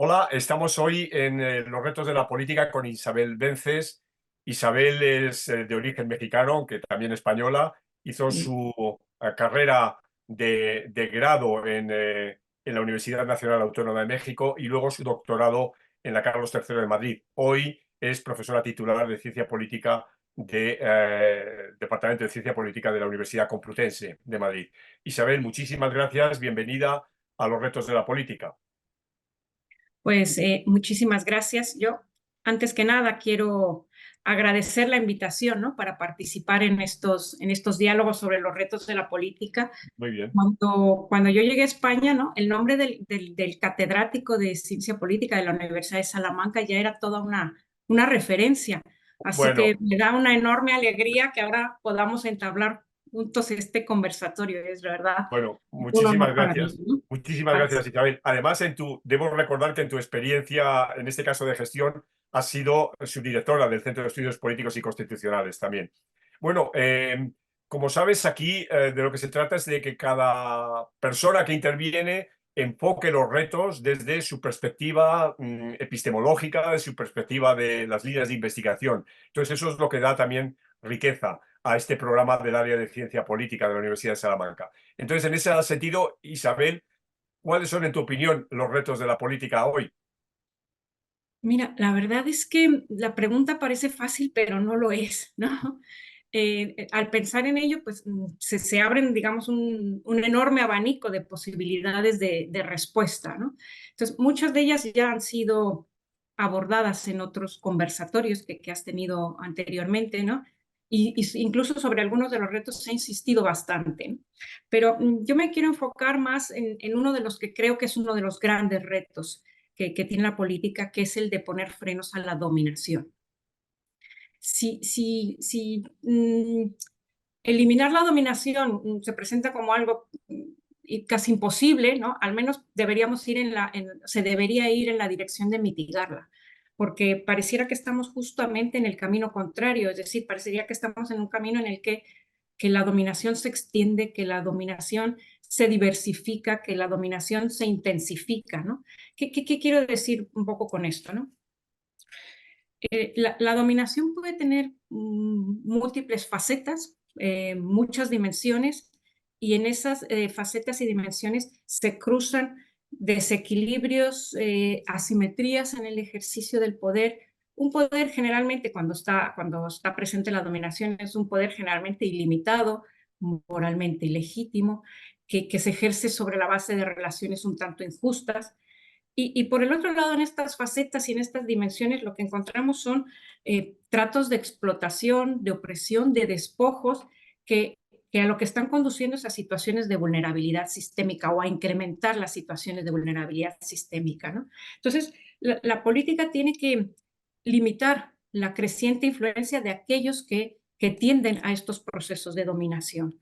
Hola, estamos hoy en los retos de la política con Isabel Vences. Isabel es de origen mexicano, aunque también española. Hizo Sí. su carrera de grado en la Universidad Nacional Autónoma de México y luego su doctorado en la Carlos III de Madrid. Hoy es profesora titular de Ciencia Política del Departamento de Ciencia Política de la Universidad Complutense de Madrid. Isabel, muchísimas gracias. Bienvenida a los retos de la política. Pues muchísimas gracias. Yo, antes que nada, quiero agradecer la invitación, ¿no? Para participar en estos diálogos sobre los retos de la política. Muy bien. Cuando yo llegué a España, ¿no? El nombre del catedrático de Ciencia Política de la Universidad de Salamanca ya era toda una referencia. Así que Bueno, me da una enorme alegría que ahora podamos entablar juntos este conversatorio. Es de verdad bueno, un muchísimas honor para mí, gracias. ¿no? Muchísimas gracias, Isabel. Además, debo recordar que en tu experiencia, en este caso de gestión, has sido subdirectora del Centro de Estudios Políticos y Constitucionales también. Bueno, como sabes, aquí de lo que se trata es de que cada persona que interviene enfoque los retos desde su perspectiva epistemológica, de su perspectiva de las líneas de investigación. Entonces, eso es lo que da también riqueza a este programa del área de ciencia política de la Universidad de Salamanca. Entonces, en ese sentido, Isabel, ¿cuáles son, en tu opinión, los retos de la política hoy? Mira, la verdad es que la pregunta parece fácil, pero no lo es, ¿no? Al pensar en ello, pues se abren, digamos, un enorme abanico de posibilidades de respuesta, ¿no? Entonces, muchas de ellas ya han sido abordadas en otros conversatorios que has tenido anteriormente, ¿no? Incluso sobre algunos de los retos se ha insistido bastante, ¿no? Pero yo me quiero enfocar más en uno de los que creo que es uno de los grandes retos que tiene la política, que es el de poner frenos a la dominación. Si eliminar la dominación se presenta como algo casi imposible, ¿no? Al menos deberíamos ir se debería ir en la dirección de mitigarla, porque pareciera que estamos justamente en el camino contrario, es decir, parecería que estamos en un camino en el que la dominación se extiende, que la dominación se diversifica, que la dominación se intensifica, ¿no? ¿Qué quiero decir un poco con esto, no? La dominación puede tener múltiples facetas, muchas dimensiones, y en esas facetas y dimensiones se cruzan desequilibrios, asimetrías en el ejercicio del poder. Un poder generalmente, cuando está presente la dominación, es un poder generalmente ilimitado, moralmente ilegítimo, que se ejerce sobre la base de relaciones un tanto injustas. Y por el otro lado, en estas facetas y en estas dimensiones, lo que encontramos son tratos de explotación, de opresión, de despojos, que, que a lo que están conduciendo es a situaciones de vulnerabilidad sistémica o a incrementar las situaciones de vulnerabilidad sistémica, ¿no? Entonces, la política tiene que limitar la creciente influencia de aquellos que tienden a estos procesos de dominación.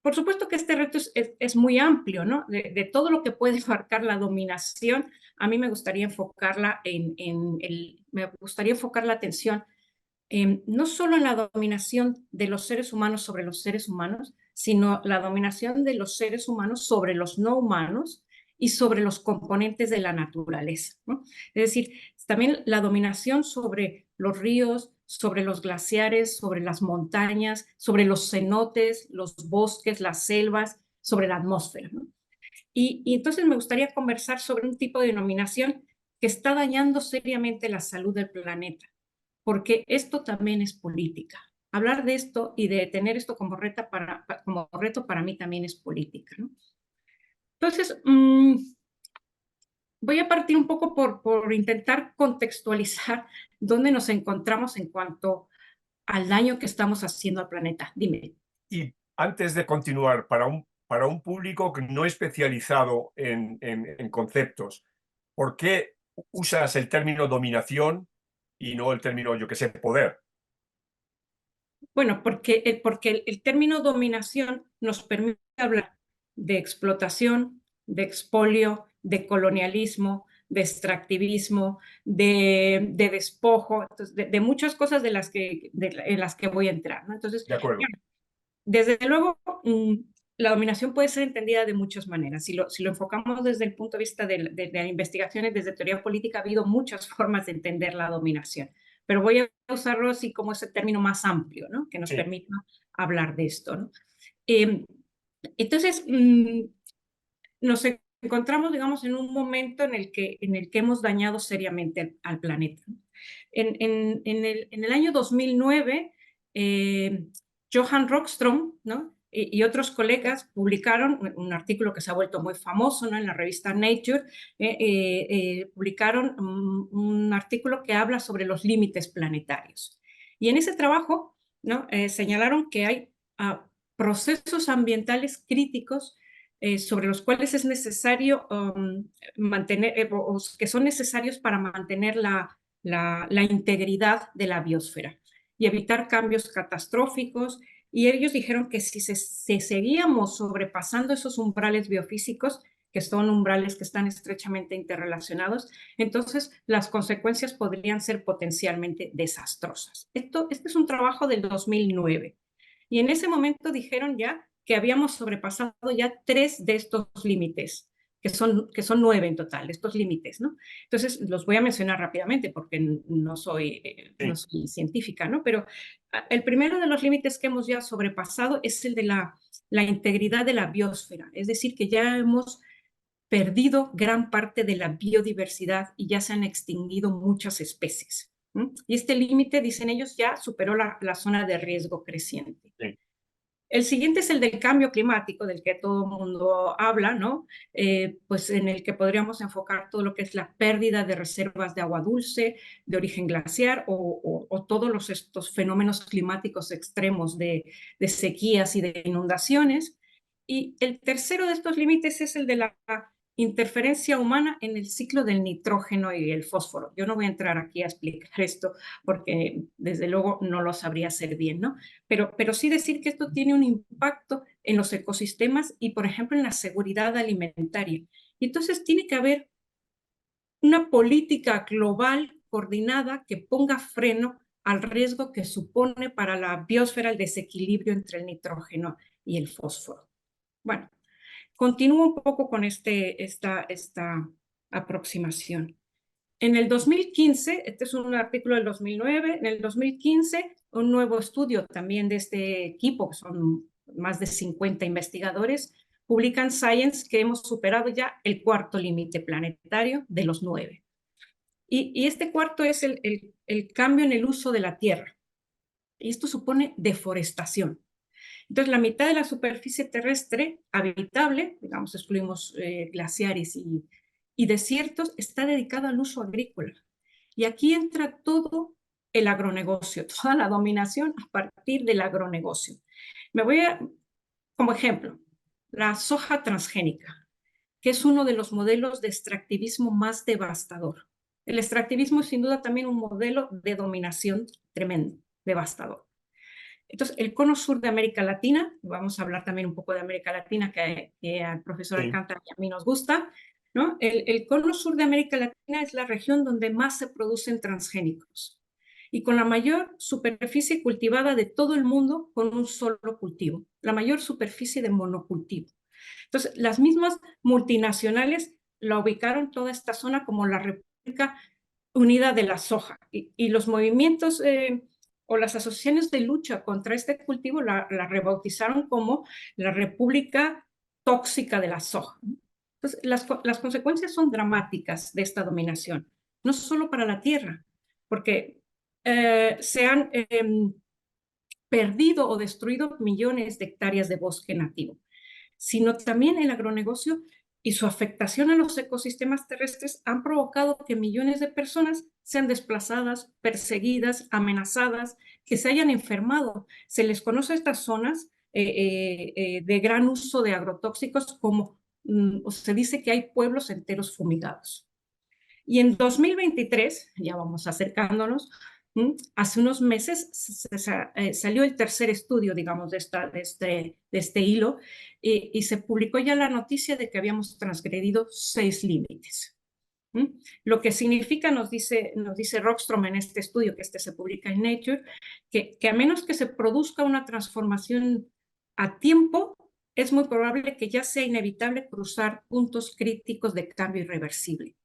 Por supuesto que este reto es muy amplio, ¿no? De todo lo que puede abarcar la dominación, a mí me gustaría me gustaría enfocar la atención no solo en la dominación de los seres humanos sobre los seres humanos, sino la dominación de los seres humanos sobre los no humanos y sobre los componentes de la naturaleza, ¿no? Es decir, también la dominación sobre los ríos, sobre los glaciares, sobre las montañas, sobre los cenotes, los bosques, las selvas, sobre la atmósfera, ¿no? Y entonces me gustaría conversar sobre un tipo de dominación que está dañando seriamente la salud del planeta, porque esto también es política. Hablar de esto y de tener esto como reto para mí también es política, ¿no? Entonces, voy a partir un poco por intentar contextualizar dónde nos encontramos en cuanto al daño que estamos haciendo al planeta. Dime. Y antes de continuar, para un público que no especializado en conceptos, ¿por qué usas el término dominación y no el término, yo qué sé, poder? Bueno, porque el término dominación nos permite hablar de explotación, de expolio, de colonialismo, de extractivismo, de despojo, entonces, de muchas cosas en las que voy a entrar, ¿no? Entonces, De acuerdo. desde luego, la dominación puede ser entendida de muchas maneras. Si lo enfocamos desde el punto de vista de investigaciones, desde teoría política, ha habido muchas formas de entender la dominación. Pero voy a usarlo así como ese término más amplio, ¿no? Que nos Sí. permita hablar de esto, ¿no? Entonces, nos encontramos, digamos, en un momento en el que hemos dañado seriamente al planeta. En el año 2009, Johan Rockström, ¿no? y otros colegas publicaron un artículo que se ha vuelto muy famoso, ¿no? En la revista Nature, publicaron un artículo que habla sobre los límites planetarios. Y en ese trabajo, ¿no? Señalaron que hay procesos ambientales críticos sobre los cuales es necesario mantener, o que son necesarios para mantener la integridad de la biosfera y evitar cambios catastróficos. Y ellos dijeron que si seguíamos sobrepasando esos umbrales biofísicos, que son umbrales que están estrechamente interrelacionados, entonces las consecuencias podrían ser potencialmente desastrosas. Este es un trabajo del 2009. Y en ese momento dijeron ya que habíamos sobrepasado ya 3 de estos límites, que son 9 en total, estos límites, ¿no? Entonces, los voy a mencionar rápidamente porque no soy científica, ¿no? Pero el primero de los límites que hemos ya sobrepasado es el de la integridad de la biosfera, es decir, que ya hemos perdido gran parte de la biodiversidad y ya se han extinguido muchas especies. Y este límite, dicen ellos, ya superó la zona de riesgo creciente. Sí. El siguiente es el del cambio climático, del que todo el mundo habla, ¿no? Pues en el que podríamos enfocar todo lo que es la pérdida de reservas de agua dulce, de origen glaciar, o todos estos fenómenos climáticos extremos de sequías y de inundaciones. Y el tercero de estos límites es el de la interferencia humana en el ciclo del nitrógeno y el fósforo. Yo no voy a entrar aquí a explicar esto porque desde luego no lo sabría hacer bien, ¿no? Pero sí decir que esto tiene un impacto en los ecosistemas y, por ejemplo, en la seguridad alimentaria. Y entonces tiene que haber una política global coordinada que ponga freno al riesgo que supone para la biosfera el desequilibrio entre el nitrógeno y el fósforo. Bueno, continúo un poco con esta aproximación. En el 2015, este es un artículo del 2009, en el 2015 un nuevo estudio también de este equipo, que son más de 50 investigadores, publican Science que hemos superado ya el cuarto límite planetario de los 9. Y este cuarto es el cambio en el uso de la tierra. Y esto supone deforestación. Entonces, la mitad de la superficie terrestre habitable, digamos, excluimos glaciares y desiertos, está dedicada al uso agrícola. Y aquí entra todo el agronegocio, toda la dominación a partir del agronegocio. Me voy a, como ejemplo, la soja transgénica, que es uno de los modelos de extractivismo más devastador. El extractivismo es sin duda también un modelo de dominación tremendo, devastador. Entonces, el cono sur de América Latina, vamos a hablar también un poco de América Latina, que al profesor Alcántara y a mí nos gusta, ¿no? El cono sur de América Latina es la región donde más se producen transgénicos y con la mayor superficie cultivada de todo el mundo con un solo cultivo, la mayor superficie de monocultivo. Entonces, las mismas multinacionales la ubicaron toda esta zona como la República Unida de la Soja y los movimientos o las asociaciones de lucha contra este cultivo la rebautizaron como la República Tóxica de la Soja. Entonces, las consecuencias son dramáticas de esta dominación, no solo para la tierra, porque se han perdido o destruido millones de hectáreas de bosque nativo, sino también el agronegocio y su afectación a los ecosistemas terrestres han provocado que millones de personas sean desplazadas, perseguidas, amenazadas, que se hayan enfermado. Se les conoce a estas zonas de gran uso de agrotóxicos como, se dice que hay pueblos enteros fumigados. Y en 2023, ya vamos acercándonos, hace unos meses salió el tercer estudio, digamos, de este hilo, y se publicó ya la noticia de que habíamos transgredido 6 límites. Lo que significa, nos dice Rockström en este estudio, que se publica en Nature, que a menos que se produzca una transformación a tiempo, es muy probable que ya sea inevitable cruzar puntos críticos de cambio irreversible.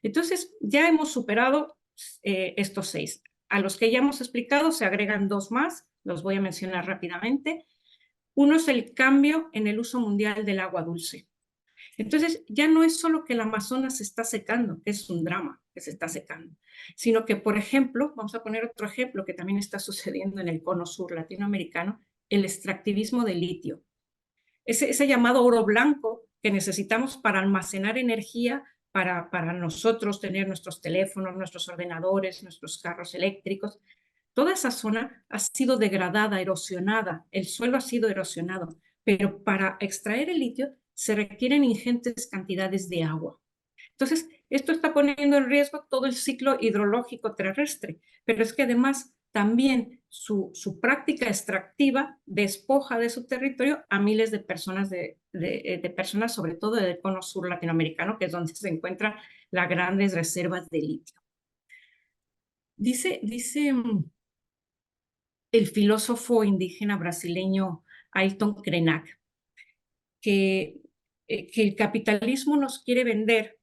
Entonces, ya hemos superado estos 6. A los que ya hemos explicado se agregan 2 más, los voy a mencionar rápidamente. Uno es el cambio en el uso mundial del agua dulce. Entonces, ya no es solo que el Amazonas se está secando, que es un drama que se está secando, sino que, por ejemplo, vamos a poner otro ejemplo que también está sucediendo en el cono sur latinoamericano, el extractivismo de litio. Ese llamado oro blanco que necesitamos para almacenar energía, para nosotros tener nuestros teléfonos, nuestros ordenadores, nuestros carros eléctricos. Toda esa zona ha sido degradada, erosionada, el suelo ha sido erosionado, pero para extraer el litio se requieren ingentes cantidades de agua. Entonces, esto está poniendo en riesgo todo el ciclo hidrológico terrestre, pero es que además también su práctica extractiva despoja de su territorio a miles de personas, personas sobre todo del cono sur latinoamericano, que es donde se encuentran las grandes reservas de litio. Dice el filósofo indígena brasileño Ailton Krenak que el capitalismo nos quiere vender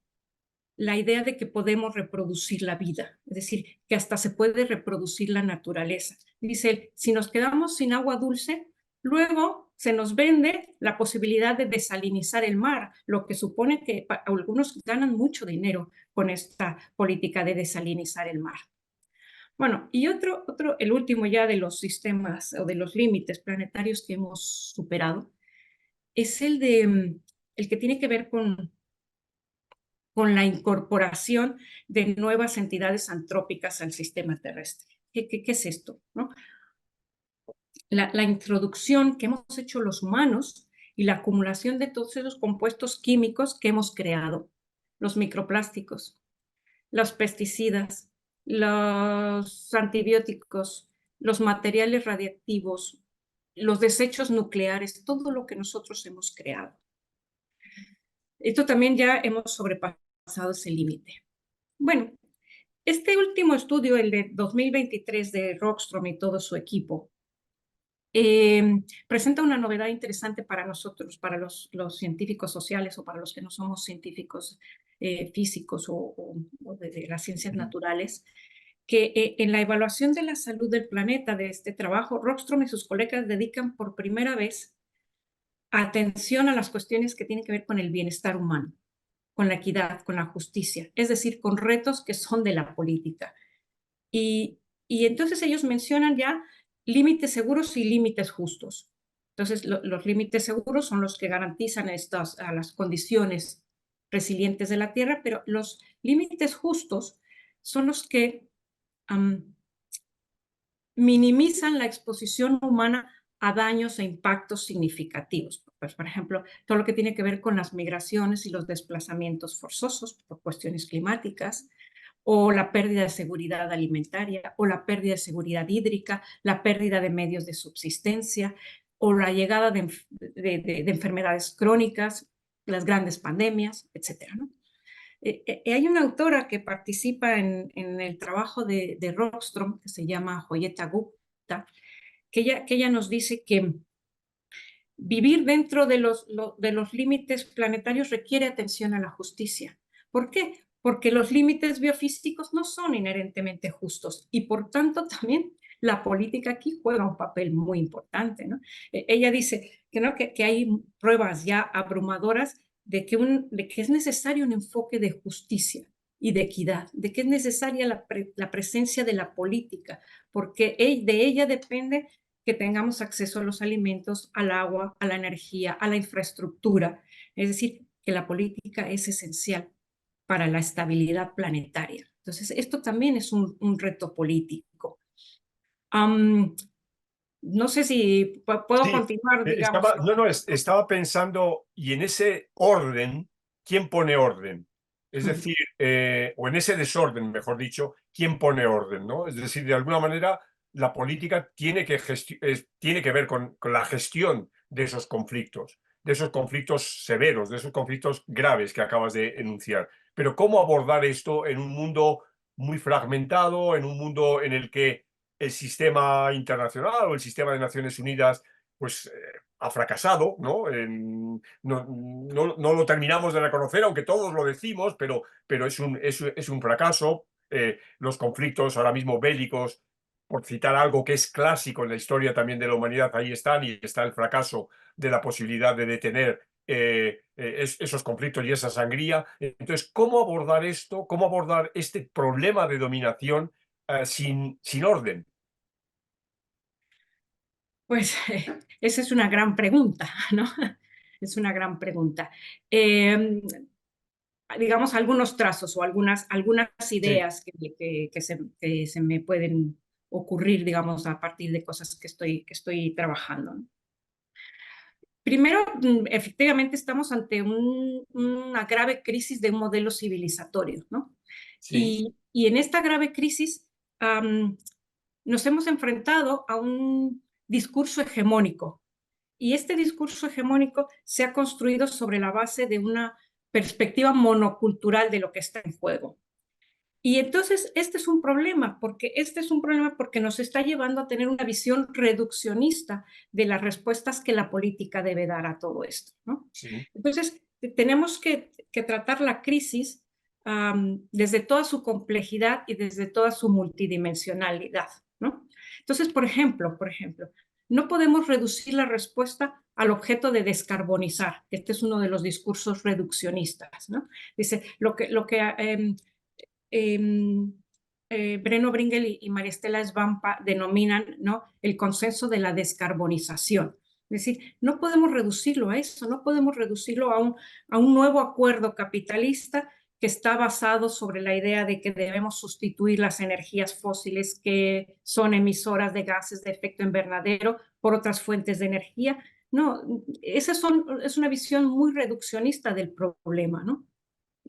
la idea de que podemos reproducir la vida, es decir, que hasta se puede reproducir la naturaleza. Dice él, si nos quedamos sin agua dulce, luego se nos vende la posibilidad de desalinizar el mar, lo que supone que algunos ganan mucho dinero con esta política de desalinizar el mar. Bueno, y el último ya de los sistemas o de los límites planetarios que hemos superado, es el que tiene que ver con la incorporación de nuevas entidades antrópicas al sistema terrestre. ¿Qué es esto? ¿No? La introducción que hemos hecho los humanos y la acumulación de todos esos compuestos químicos que hemos creado, los microplásticos, los pesticidas, los antibióticos, los materiales radiactivos, los desechos nucleares, todo lo que nosotros hemos creado. Esto también ya hemos sobrepasado ese límite. Bueno, este último estudio, el de 2023 de Rockström y todo su equipo, presenta una novedad interesante para nosotros, para los científicos sociales o para los que no somos científicos físicos o de las ciencias naturales, que en la evaluación de la salud del planeta de este trabajo, Rockström y sus colegas dedican por primera vez atención a las cuestiones que tienen que ver con el bienestar humano, con la equidad, con la justicia, es decir, con retos que son de la política. Y entonces ellos mencionan ya límites seguros y límites justos. Entonces, los límites seguros son los que garantizan a las condiciones resilientes de la Tierra, pero los límites justos son los que minimizan la exposición humana a daños e impactos significativos. Pues, por ejemplo, todo lo que tiene que ver con las migraciones y los desplazamientos forzosos por cuestiones climáticas, o la pérdida de seguridad alimentaria, o la pérdida de seguridad hídrica, la pérdida de medios de subsistencia, o la llegada de enfermedades crónicas, las grandes pandemias, etcétera, ¿no? Hay una autora que participa en el trabajo de Rockström, que se llama Joyeta Gupta, que ella nos dice que vivir dentro de los límites planetarios requiere atención a la justicia. ¿Por qué? Porque los límites biofísicos no son inherentemente justos y por tanto también la política aquí juega un papel muy importante, ¿no? Ella dice que hay pruebas ya abrumadoras de que es necesario un enfoque de justicia y de equidad, de que es necesaria la presencia de la política, porque de ella depende que tengamos acceso a los alimentos, al agua, a la energía, a la infraestructura. Es decir, que la política es esencial para la estabilidad planetaria. Entonces, esto también es un reto político. No sé si puedo Sí, continuar, digamos. estaba pensando, y en ese orden, ¿quién pone orden? Es decir, o en ese desorden, mejor dicho, ¿quién pone orden? ¿No? Es decir, de alguna manera, la política tiene que ver con la gestión de esos conflictos severos, de esos conflictos graves que acabas de enunciar. Pero ¿cómo abordar esto en un mundo muy fragmentado, en un mundo en el que el sistema internacional o el sistema de Naciones Unidas pues ha fracasado, ¿no? No lo terminamos de reconocer, aunque todos lo decimos, pero es un fracaso. Los conflictos ahora mismo bélicos, por citar algo que es clásico en la historia también de la humanidad, ahí están, y está el fracaso de la posibilidad de detener esos conflictos y esa sangría. Entonces, ¿cómo abordar esto? ¿Cómo abordar este problema de dominación sin orden? Pues esa es una gran pregunta, ¿no? Es una gran pregunta. Em, digamos, algunos trazos o algunas Sí, ideas que se me pueden ocurrir, digamos, a partir de cosas que estoy trabajando, ¿no? Primero, efectivamente, estamos ante una grave crisis de un modelo civilizatorio, ¿no? sí, Y en esta grave crisis nos hemos enfrentado a un discurso hegemónico. Y este discurso hegemónico se ha construido sobre la base de una perspectiva monocultural de lo que está en juego. Y entonces este es un problema porque nos está llevando a tener una visión reduccionista de las respuestas que la política debe dar a todo esto, ¿no? sí. Entonces, tenemos que tratar la crisis desde toda su complejidad y desde toda su multidimensionalidad, ¿no? Entonces, por ejemplo, no podemos reducir la respuesta al objeto de descarbonizar. Este es uno de los discursos reduccionistas, ¿no? Dice, Breno Bringel y María Estela Svampa denominan, ¿no?, el consenso de la descarbonización. Es decir, no podemos reducirlo a eso, no podemos reducirlo a un nuevo acuerdo capitalista que está basado sobre la idea de que debemos sustituir las energías fósiles que son emisoras de gases de efecto invernadero por otras fuentes de energía. No, es una visión muy reduccionista del problema, ¿no?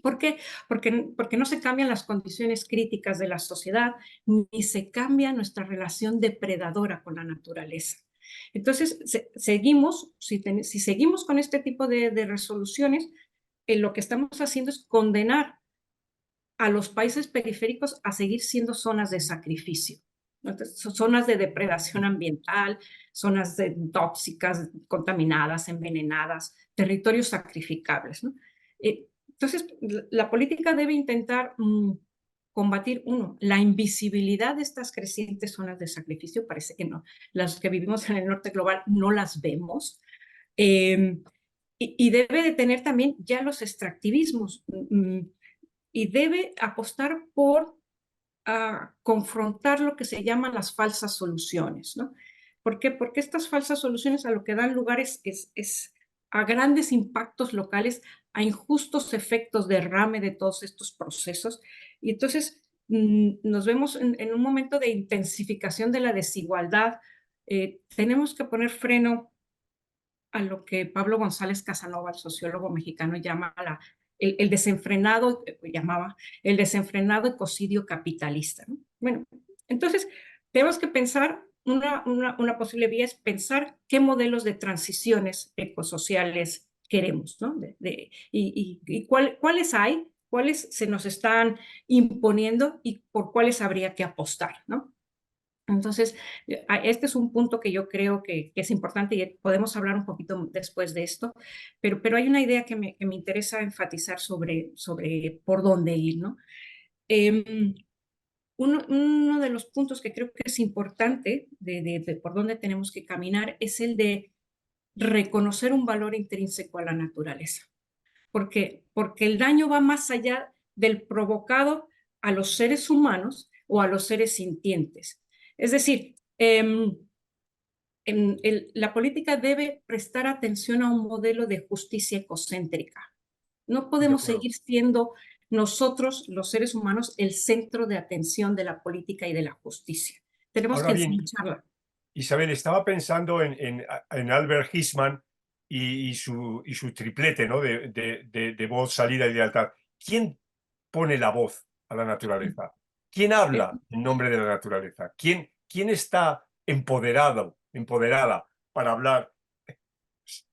¿Por qué? Porque no se cambian las condiciones críticas de la sociedad, ni se cambia nuestra relación depredadora con la naturaleza. Entonces, si seguimos con este tipo de resoluciones, lo que estamos haciendo es condenar a los países periféricos a seguir siendo zonas de sacrificio. Entonces, zonas de depredación ambiental, tóxicas, contaminadas, envenenadas, territorios sacrificables, ¿no? Entonces, la política debe intentar combatir, uno, la invisibilidad de estas crecientes zonas de sacrificio. Parece que no, las que vivimos en el norte global no las vemos. Eh, y debe de tener también ya los extractivismos. Y debe apostar por confrontar lo que se llaman las falsas soluciones, ¿no? ¿Por qué? Porque estas falsas soluciones a lo que dan lugar es a grandes impactos locales, a injustos efectos derrame de todos estos procesos. Y entonces nos vemos en un momento de intensificación de la desigualdad. Tenemos que poner freno a lo que Pablo González Casanova, el sociólogo mexicano, llama el desenfrenado, llamaba el desenfrenado ecocidio capitalista, ¿no? Bueno, entonces tenemos que pensar, una posible vía es pensar qué modelos de transiciones ecosociales queremos, ¿no? Cuáles hay, cuáles se nos están imponiendo y por cuáles habría que apostar, ¿no? Entonces, este es un punto que yo creo que es importante y podemos hablar un poquito después de esto, pero hay una idea que me interesa enfatizar sobre por dónde ir, ¿no? Em, uno de los puntos que creo que es importante de por dónde tenemos que caminar es el de reconocer un valor intrínseco a la naturaleza. Porque el daño va más allá del provocado a los seres humanos o a los seres sintientes. Es decir, la política debe prestar atención a un modelo de justicia ecocéntrica. No De podemos acuerdo. seguir siendo nosotros, los seres humanos, el centro de atención de la política y de la justicia. Tenemos que Ahora bien, ensancharla. Isabel, estaba pensando en Albert Hirschman y su triplete, ¿no? De voz, salida y lealtad. ¿Quién pone la voz a la naturaleza? ¿Quién habla en nombre de la naturaleza? ¿Quién está empoderada para hablar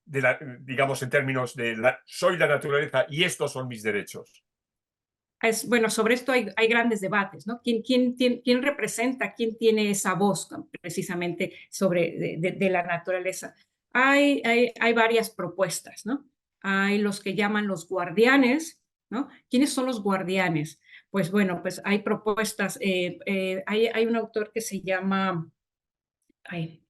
digamos, en términos de soy la naturaleza y estos son mis derechos? Bueno, sobre esto hay grandes debates, ¿no? ¿Quién representa, quién tiene esa voz, ¿no?, precisamente sobre de la naturaleza? Hay varias propuestas, ¿no? Hay los que llaman los guardianes, ¿no? ¿Quiénes son los guardianes? Pues bueno, pues hay propuestas, hay un autor que se llama ay,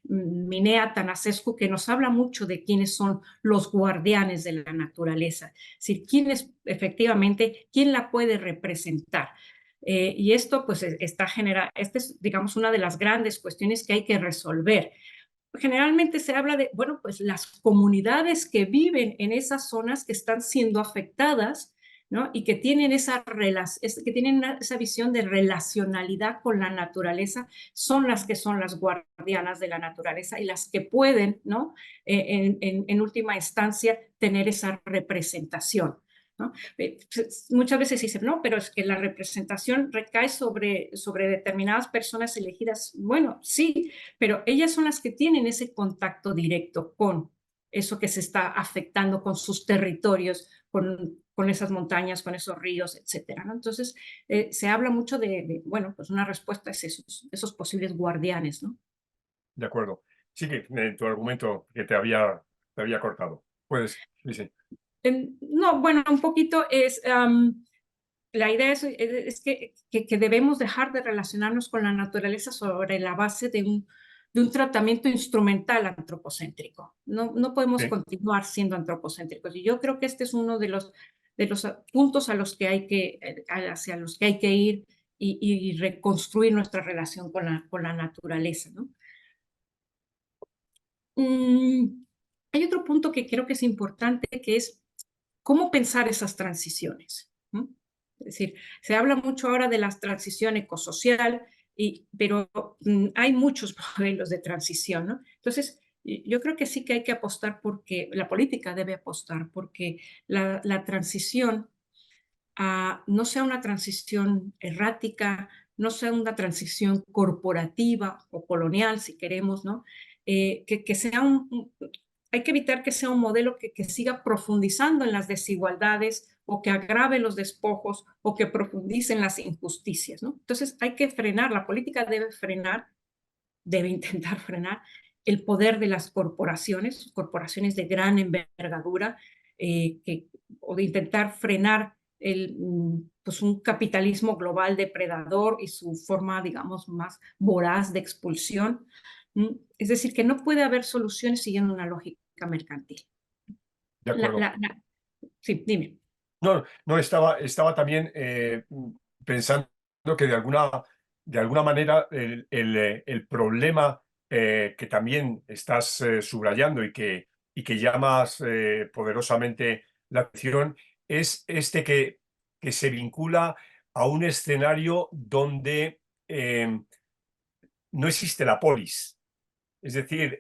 Minea Tanasescu, que nos habla mucho de quiénes son los guardianes de la naturaleza, es decir, quién es efectivamente, quién la puede representar. Y esto pues está generando, esta es digamos una de las grandes cuestiones que hay que resolver. Generalmente se habla de, bueno, pues las comunidades que viven en esas zonas que están siendo afectadas, ¿no? Y que tienen que tienen esa visión de relacionalidad con la naturaleza, son las guardianas de la naturaleza y las que pueden, ¿no? En última instancia, tener esa representación. ¿No? Muchas veces dicen, no, pero es que la representación recae sobre determinadas personas elegidas. Bueno, sí, pero ellas son las que tienen ese contacto directo con eso que se está afectando, con sus territorios, con esas montañas, con esos ríos, etcétera, ¿no? Entonces, se habla mucho bueno, pues una respuesta es esos posibles guardianes, ¿no? De acuerdo. Sigue tu argumento que te había cortado. Puedes, sí, sí. No, bueno, un poquito la idea es que debemos dejar de relacionarnos con la naturaleza sobre la base de un tratamiento instrumental antropocéntrico. No podemos Sí, continuar siendo antropocéntricos. Y yo creo que este es uno de los puntos a los que hacia los que hay que ir y reconstruir nuestra relación con la naturaleza, ¿no? Mm, Hay otro punto que creo que es importante, que es cómo pensar esas transiciones, ¿no? Es decir, se habla mucho ahora de la transición ecosocial, pero hay muchos modelos de transición, ¿no? Entonces, yo creo que sí que hay que apostar porque la política debe apostar porque la transición no sea una transición errática, no sea una transición corporativa o colonial, si queremos, ¿no? Que sea hay que evitar que sea un modelo que siga profundizando en las desigualdades o que agrave los despojos o que profundice en las injusticias, ¿no? Entonces hay que frenar, la política debe intentar frenar el poder de las corporaciones de gran envergadura, o de intentar frenar pues un capitalismo global depredador y su forma, digamos, más voraz de expulsión. Es decir, que no puede haber soluciones siguiendo una lógica mercantil. de acuerdo. Sí, dime. No, no, estaba también pensando que de alguna manera el problema que también estás subrayando y que llamas poderosamente la atención es este que se vincula a un escenario donde no existe la polis. Es decir,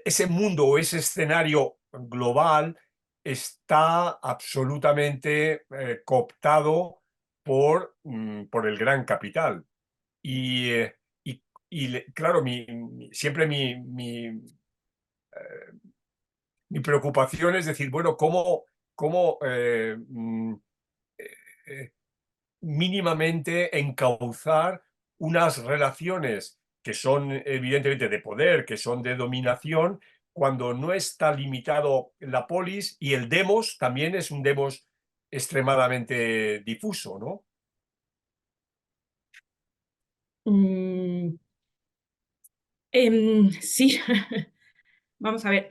ese mundo o ese escenario global está absolutamente cooptado por el gran capital. Y, claro, siempre mi preocupación es decir, bueno, cómo eh, mínimamente encauzar unas relaciones que son evidentemente de poder, que son de dominación, cuando no está limitado la polis y el demos también es un demos extremadamente difuso, ¿no? Mm, sí, vamos a ver.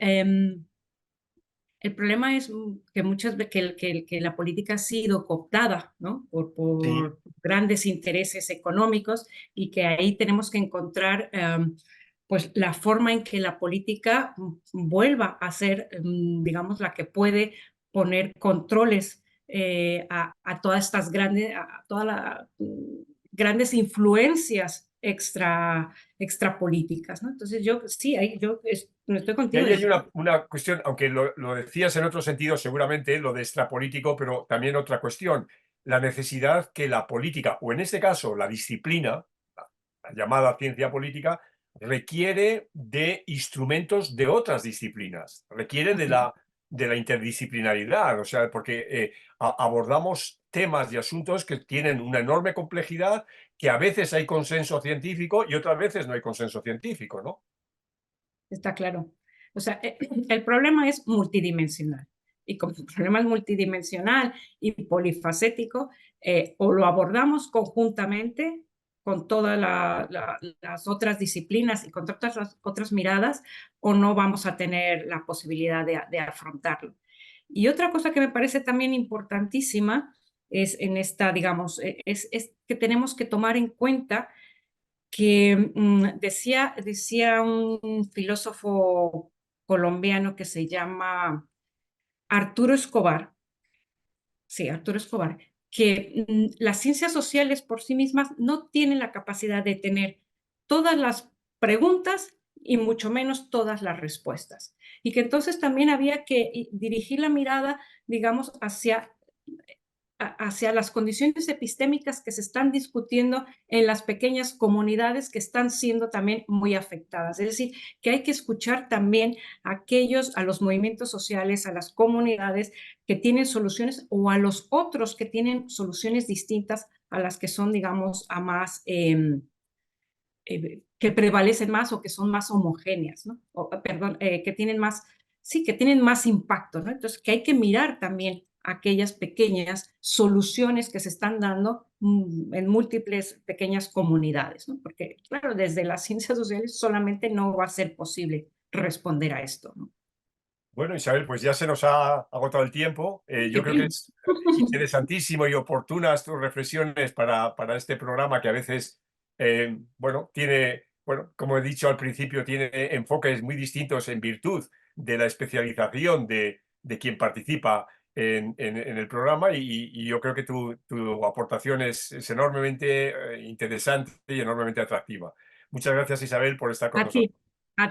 El problema es que muchas veces que la política ha sido cooptada, ¿no? Sí, por grandes intereses económicos y que ahí tenemos que encontrar pues la forma en que la política vuelva a ser, digamos, la que puede poner controles a todas estas grandes, a todas las grandes influencias extrapolíticas, ¿no? Entonces yo sí, no estoy y contigo. ahí hay una cuestión, aunque lo decías en otro sentido, seguramente, lo de extrapolítico, pero también otra cuestión, la necesidad que la política, o en este caso la disciplina, la llamada ciencia política, requiere de instrumentos de otras disciplinas, requiere de la interdisciplinaridad, o sea, porque abordamos temas y asuntos que tienen una enorme complejidad, que a veces hay consenso científico y otras veces no hay consenso científico, ¿no? Está claro. O sea, el problema es multidimensional. Y como el problema es multidimensional y polifacético, o lo abordamos conjuntamente con todas las otras disciplinas y con todas las otras miradas, o no vamos a tener la posibilidad de afrontarlo. Y otra cosa que me parece también importantísima es en esta, digamos, es que tenemos que tomar en cuenta que decía un filósofo colombiano que se llama Arturo Escobar, sí, Arturo Escobar, que las ciencias sociales por sí mismas no tienen la capacidad de tener todas las preguntas y mucho menos todas las respuestas. Y que entonces también había que dirigir la mirada, digamos, hacia las condiciones epistémicas que se están discutiendo en las pequeñas comunidades que están siendo también muy afectadas. Es decir, que hay que escuchar también a los movimientos sociales, a las comunidades que tienen soluciones o a los otros que tienen soluciones distintas a las que son, digamos, que prevalecen más o que son más homogéneas, ¿no? Perdón, que tienen más, sí, que tienen más impacto, ¿no? Entonces, que hay que mirar también aquellas pequeñas soluciones que se están dando en múltiples pequeñas comunidades, ¿no? Porque, claro, desde las ciencias sociales solamente no va a ser posible responder a esto, ¿no? Bueno, Isabel, pues ya se nos ha agotado el tiempo. Yo creo que es interesantísimo y oportunas tus reflexiones para este programa que a veces, bueno, tiene, bueno, como he dicho al principio, tiene enfoques muy distintos en virtud de la especialización de quien participa en el programa y yo creo que tu aportación es enormemente interesante y enormemente atractiva. Muchas gracias, Isabel, por estar con A nosotros.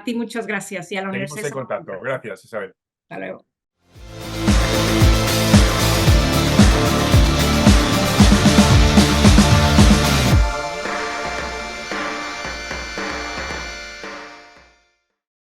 ti muchas gracias y a la Seguimos Universidad de en contacto. Salamanca. Gracias, Isabel. Hasta luego.